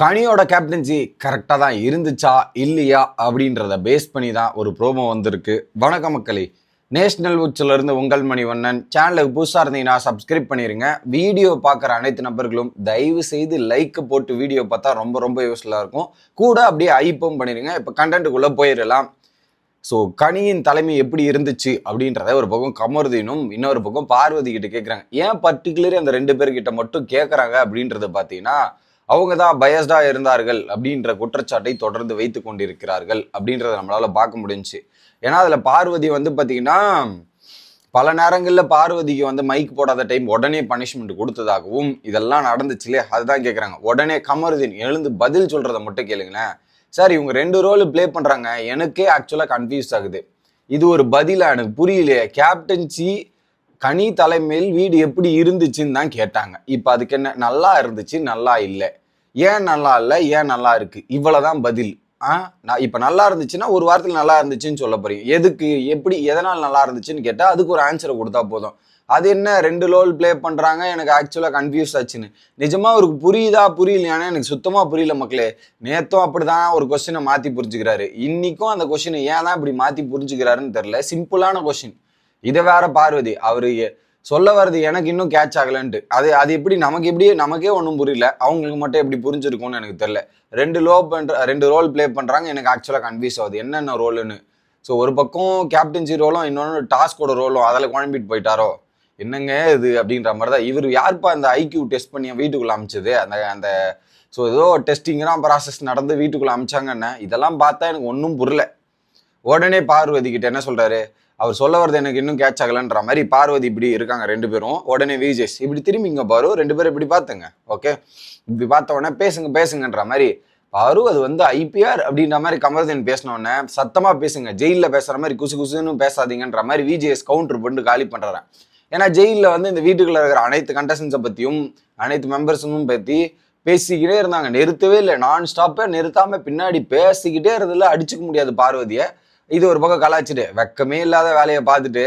கனியோட captaincy கரெக்டாக தான் இருந்துச்சா இல்லையா அப்படின்றத பேஸ் பண்ணி தான் ஒரு ப்ரோமோ வந்திருக்கு. வணக்க மக்களே, நேஷனல் உச்சிலிருந்து உங்கள் மணிவண்ணன். சேனலுக்கு புதுசாக இருந்தீங்கன்னா சப்ஸ்கிரைப் பண்ணிடுங்க. வீடியோ பார்க்குற அனைத்து நபர்களும் தயவு செய்து லைக் போட்டு வீடியோ பார்த்தா ரொம்ப ரொம்ப யூஸ்ஃபுல்லாக இருக்கும். கூட அப்படியே ஐப்பும் பண்ணிடுங்க. இப்போ கண்டென்ட்டுக்குள்ளே போயிடலாம். ஸோ கனியின் தலைமை எப்படி இருந்துச்சு அப்படின்றத ஒரு பக்கம் கமருதீனும் இன்னொரு பக்கம் பார்வதி கிட்ட கேட்குறாங்க. ஏன் பர்டிகுலரி அந்த ரெண்டு பேர்கிட்ட மட்டும் கேட்குறாங்க அப்படின்றத பார்த்தீங்கன்னா, அவங்க தான் பயஸ்டா இருந்தார்கள் அப்படின்ற குற்றச்சாட்டை தொடர்ந்து வைத்து கொண்டிருக்கிறார்கள் அப்படின்றத நம்மளால பார்க்க முடிஞ்சுச்சு. ஏன்னா அதுல பார்வதி வந்து பார்த்தீங்கன்னா பல நேரங்களில் பார்வதிக்கு வந்து மைக் போடாத டைம் உடனே பனிஷ்மெண்ட் கொடுத்ததாகவும் இதெல்லாம் நடந்துச்சுலே. அதுதான் கேட்குறாங்க. உடனே கமருதீன் எழுந்து பதில் சொல்றதை மட்டும் கேளுங்களேன். சார், இவங்க ரெண்டு ரோல் பிளே பண்றாங்க, எனக்கே ஆக்சுவலா கன்ஃபியூஸ் ஆகுது. இது ஒரு பதிலா எனக்கு புரியலையே. கேப்டன்சி கனி தலைமையில் வீடு எப்படி இருந்துச்சுன்னு தான் கேட்டாங்க. இப்போ அதுக்கு என்ன, நல்லா இருந்துச்சு, நல்லா இல்லை, ஏன் நல்லா இல்லை, ஏன் நல்லா இருக்கு, இவ்வளவுதான் பதில். நான் இப்போ நல்லா இருந்துச்சுன்னா ஒரு வாரத்தில் நல்லா இருந்துச்சுன்னு சொல்ல போறீங்க. எதுக்கு, எப்படி, எதனால் நல்லா இருந்துச்சுன்னு கேட்டால் அதுக்கு ஒரு ஆன்சரை கொடுத்தா போதும். அது என்ன ரெண்டு ரோல் பிளே பண்றாங்க, எனக்கு ஆக்சுவலா கன்ஃபியூஸ் ஆச்சுன்னு. நிஜமா அவருக்கு புரியுதா புரியலையானே எனக்கு சுத்தமா புரியல மக்களே. நேத்தும் அப்படிதான் ஒரு கொஸ்டினை மாத்தி புரிஞ்சுக்கிறாரு, இன்னைக்கும் அந்த கொஸ்டினை ஏன் தான் இப்படி மாத்தி புரிஞ்சுக்கிறாருன்னு தெரியல. சிம்பிளான கொஸ்டின். இதை வேற பார்வதி அவரு சொல்ல வர்றது எனக்கு இன்னும் கேட்ச் ஆகலன்ட்டு. அது எப்படி நமக்கே ஒன்றும் புரியல, அவங்களுக்கு மட்டும் எப்படி புரிஞ்சிருக்கும்னு எனக்கு தெரியல. ரெண்டு ரோல் பிளே பண்றாங்க, எனக்கு ஆக்சுவலா கன்ஃபியூஸ் ஆகுது என்னென்ன ரோலுன்னு. ஸோ ஒரு பக்கம் கேப்டன்சி ரோலும் இன்னொன்று டாஸ்கோட ரோலும் அதில் குழம்பிட்டு போயிட்டாரோ என்னங்க இது அப்படின்ற மாதிரி தான். இவர் யாருப்பா அந்த ஐக்யூ டெஸ்ட் பண்ணி வீட்டுக்குள்ள அமைச்சது, அந்த அந்த ஸோ ஏதோ டெஸ்டிங்லாம் ப்ராசஸ் நடந்து வீட்டுக்குள்ள அமைச்சாங்கன்னு இதெல்லாம் பார்த்தா எனக்கு ஒன்றும் புரியல. உடனே பார்வதி கிட்ட என்ன சொல்றாரு, அவர் சொல்ல வர்றது எனக்கு இன்னும் கேட்ச் ஆகலன்ற மாதிரி. பார்வதி இப்படி இருக்காங்க ரெண்டு பேரும். உடனே விஜேஷ் இப்படி திரும்பிங்க பாரு, ரெண்டு பேரும் இப்படி பார்த்துங்க, ஓகே, இப்படி பார்த்த உடனே பேசுங்கன்ற மாதிரி. பாரு அது வந்து ஐபிஆர் அப்படின்ற மாதிரி கமருதீன் பேசின உடனே சத்தமா பேசுங்க, ஜெயிலில் பேசுற மாதிரி குசு குசுன்னு பேசாதீங்கன்ற மாதிரி விஜேஎஸ் கவுண்டர் பண்ணிட்டு காலி பண்றேன். ஏன்னா ஜெயிலில் வந்து இந்த வீட்டுக்குள்ள இருக்கிற அனைத்து கண்டஸ்டன்ஸை பற்றியும் அனைத்து மெம்பர்ஸும் பற்றி பேசிக்கிட்டே இருந்தாங்க, நிறுத்தவே இல்லை. நான் ஸ்டாப்பே நிறுத்தாம பின்னாடி பேசிக்கிட்டே இருந்ததில்ல. அடிச்சுக்க முடியாது பார்வதியை. இது ஒரு பக்கம் கலாச்சிட்டு வெக்கமே இல்லாத வேலையை பார்த்துட்டு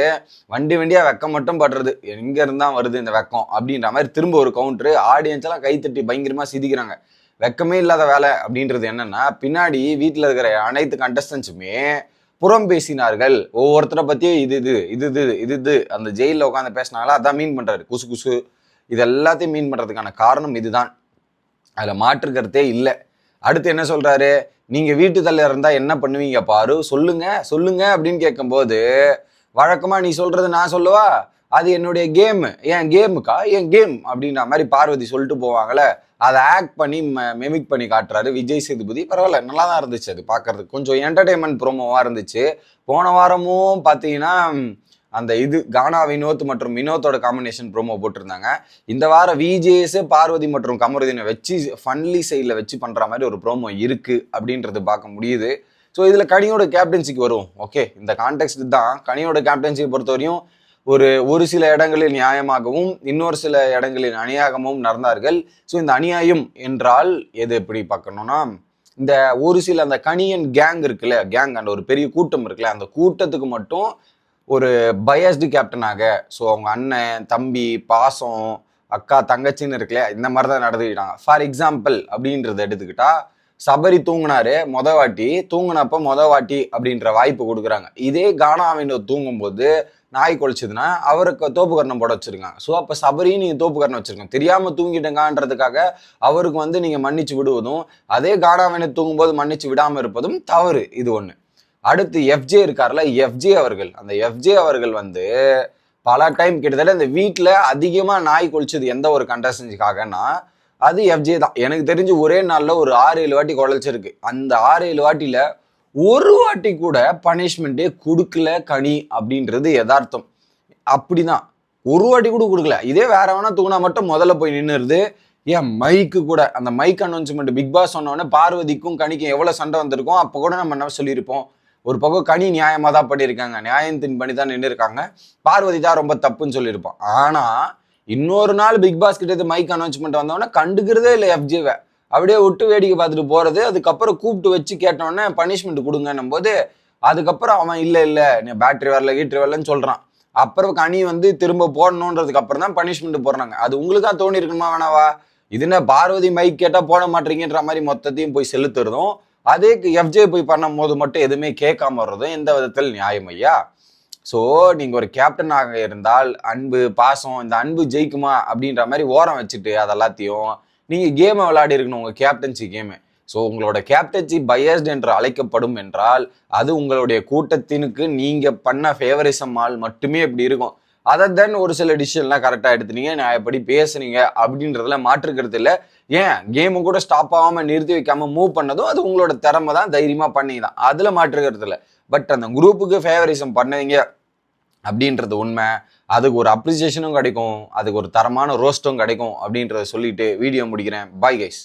வண்டியா வெக்கம் மட்டும் படுறது, எங்க இருந்தா வருது இந்த வெக்கம் அப்படின்ற மாதிரி திரும்ப ஒரு கவுண்டரு. ஆடியன்ஸ் எல்லாம் கைத்தட்டி பயங்கரமா சிரிக்கிறாங்க. வெக்கமே இல்லாத வேலை அப்படின்றது என்னன்னா, பின்னாடி வீட்டில் இருக்கிற அனைத்து கண்டஸ்டன்ஸுமே புறம் பேசினார்கள். ஒவ்வொருத்தரை பத்தியும் இது அந்த ஜெயிலில் உட்காந்து பேசினாங்களா அதான் மீன் பண்றாரு. குசு குசு இது எல்லாத்தையும் மீன் பண்றதுக்கான காரணம் இதுதான், அதுல மாற்றுக்கிறதே இல்லை. அடுத்து என்ன சொல்றாரு, நீங்க வீட்டு தள்ள இருந்தா என்ன பண்ணுவீங்க பாரு, சொல்லுங்க அப்படின்னு கேட்கும்போது, வழக்கமா நீ சொல்றது நான் சொல்லவா, அது என்னுடைய கேம், என் கேமுக்கா, என் கேம் அப்படின்ற மாதிரி பார்வதி சொல்லிட்டு போவாங்கல்ல, அதை ஆக்ட் பண்ணி மெமிக் பண்ணி காட்டுறாரு விஜய் சேதுபதி. பரவாயில்ல, நல்லா தான் இருந்துச்சு. அது பார்க்கறதுக்கு கொஞ்சம் என்டர்டைன்மெண்ட் ப்ரோமோவா இருந்துச்சு. போன வாரமும் பார்த்தீங்கன்னா அந்த கானா வினோத் மற்றும் வினோத்தோட காம்பினேஷன் ப்ரோமோ போட்டிருந்தாங்க. இந்த வாரம் விஜேஎஸ் பார்வதி மற்றும் கமருதீனை வச்சு ஃபன்லி சைடில் வச்சு பண்ற மாதிரி ஒரு ப்ரோமோ இருக்கு அப்படின்றது பார்க்க முடியுது. ஸோ இதுல கனியோட கேப்டன்சிக்கு வரும். ஓகே, இந்த கான்டெக்ட் தான். கனியோட கேப்டன்சியை பொறுத்தவரையும் ஒரு சில இடங்களில் நியாயமாகவும் இன்னொரு சில இடங்களில் அநியாயமும் நடந்தார்கள். ஸோ இந்த அநியாயம் என்றால் எது எப்படி பார்க்கணும்னா, இந்த ஒரு சில அந்த கனியன் கேங் இருக்குல்ல, அந்த ஒரு பெரிய கூட்டம் இருக்குல்ல, அந்த கூட்டத்துக்கு மட்டும் ஒரு பயஸ்டு கேப்டனாக, ஸோ அவங்க அண்ணன் தம்பி பாசம் அக்கா தங்கச்சின்னு இருக்குல்ல, இந்த மாதிரி தான் நடந்துக்கிட்டாங்க. ஃபார் எக்ஸாம்பிள் அப்படின்றத எடுத்துக்கிட்டா, சபரி தூங்கினாரு மொத வாட்டி அப்படின்ற வாய்ப்பு கொடுக்குறாங்க. இதே கானாவின தூங்கும்போது நாய் குலைச்சதுன்னா அவருக்கு தோப்பு கரணம் போட வச்சிருக்காங்க. ஸோ அப்போ சபரியும் நீங்க தோப்பு கரணம் வச்சிருக்கோங்க, தெரியாம தூங்கிட்டங்கான்றதுக்காக அவருக்கு வந்து நீங்க மன்னிச்சு விடுவதும், அதே கானாவின தூங்கும்போது மன்னிச்சு விடாம இருப்பதும் தவறு. இது ஒண்ணு. அடுத்து எஃப்ஜே இருக்கார்ல, அந்த எஃப்ஜே அவர்கள் வந்து பல டைம் கிட்டத்தட்ட இந்த வீட்டில் அதிகமாக நாய் குலைச்சது எந்த ஒரு கண்டஸ்டன்ஸுக்காகனா அது எஃப்ஜே தான். எனக்கு தெரிஞ்சு ஒரே நாளில் ஒரு 6-7 வாட்டி குலைச்சிருக்கு. அந்த 6-7 வாட்டியில் ஒரு வாட்டி கூட பனிஷ்மெண்ட்டே கொடுக்கல கனி அப்படின்றது யதார்த்தம். அப்படிதான், ஒரு வாட்டி கூட கொடுக்கல. இதே வேற வேணா தூங்கினா மட்டும் முதல்ல போய் நின்றுருது. ஏன் மைக்கு கூட, அந்த மைக் அனௌன்ஸ்மெண்ட் பிக் பாஸ் சொன்னோடனே பார்வதிக்கும் கனிக்கும் எவ்வளவு சண்டை வந்திருக்கும், அப்போ கூட நம்ம என்ன சொல்லியிருப்போம், ஒரு பக்கம் கனி நியாயமா தான் பண்ணியிருக்காங்க, நியாயத்தின் பண்ணி தான் நின்று இருக்காங்க, பார்வதி தான் ரொம்ப தப்புன்னு சொல்லியிருப்போம். ஆனா இன்னொரு நாள் பிக் பாஸ் கிட்ட மைக் அனௌன்ஸ்மெண்ட் வந்தோடனே கண்டுக்கிறதே இல்லை எஃப்ஜேவை, அப்படியே விட்டு வேடிக்கை பார்த்துட்டு போறது. அதுக்கப்புறம் கூப்பிட்டு வச்சு கேட்டோன்னே பனிஷ்மெண்ட் கொடுங்கன்னும் போது அதுக்கப்புறம் அவன் இல்லை நீ பேட்டரி வரலன்னு சொல்றான். அப்புறம் கனி வந்து திரும்ப போடணுன்றதுக்கு அப்புறம் தான் பனிஷ்மெண்ட் போடுறாங்க. அது உங்களுக்கா தோணி இருக்கணுமா வேணாவா, இதுனா பார்வதி மைக் கேட்டா போட மாட்டீங்கன்ற மாதிரி மொத்தத்தையும் போய் செலுத்துறதும், அதே எஃப்ஜே போய் பண்ணும் போது மட்டும் எதுவுமே கேட்காம வர்றதும் எந்த விதத்தில் நியாயம் ஐயா? ஸோ நீங்க ஒரு கேப்டனாக இருந்தால் அன்பு, பாசம், இந்த அன்பு ஜெயிக்குமா அப்படின்ற மாதிரி ஓரம் வச்சுட்டு அதெல்லாத்தையும் நீங்க கேமை விளையாடி இருக்கணும், உங்க கேப்டன்சி கேமு. ஸோ உங்களோட கேப்டன்சி பயஸ்ட் என்று அழைக்கப்படும் என்றால் அது உங்களுடைய கூட்டத்தினுக்கு நீங்க பண்ண ஃபேவரிசமால் மட்டுமே இப்படி இருக்கும். அதை தான் ஒரு சில டிசிஷன்லாம் கரெக்டாக எடுத்துனீங்க, நான் எப்படி பேசுனீங்க அப்படின்றதுல மாற்றுக்கிறது இல்லை. ஏன் கேமு கூட ஸ்டாப் ஆகாமல் நிறுத்தி வைக்காம மூவ் பண்ணதும் அது உங்களோட திறமை தான், தைரியமாக பண்ணி தான், அதில் மாற்றுக்கிறது இல்லை. பட் அந்த குரூப்புக்கு ஃபேவரிசம் பண்ணீங்க அப்படின்றது உண்மை. அதுக்கு ஒரு அப்ரிசியேஷனும் கிடைக்கும், அதுக்கு ஒரு தரமான ரோஸ்ட்டும் கிடைக்கும் அப்படின்றத சொல்லிட்டு வீடியோ முடிக்கிறேன். Bye guys.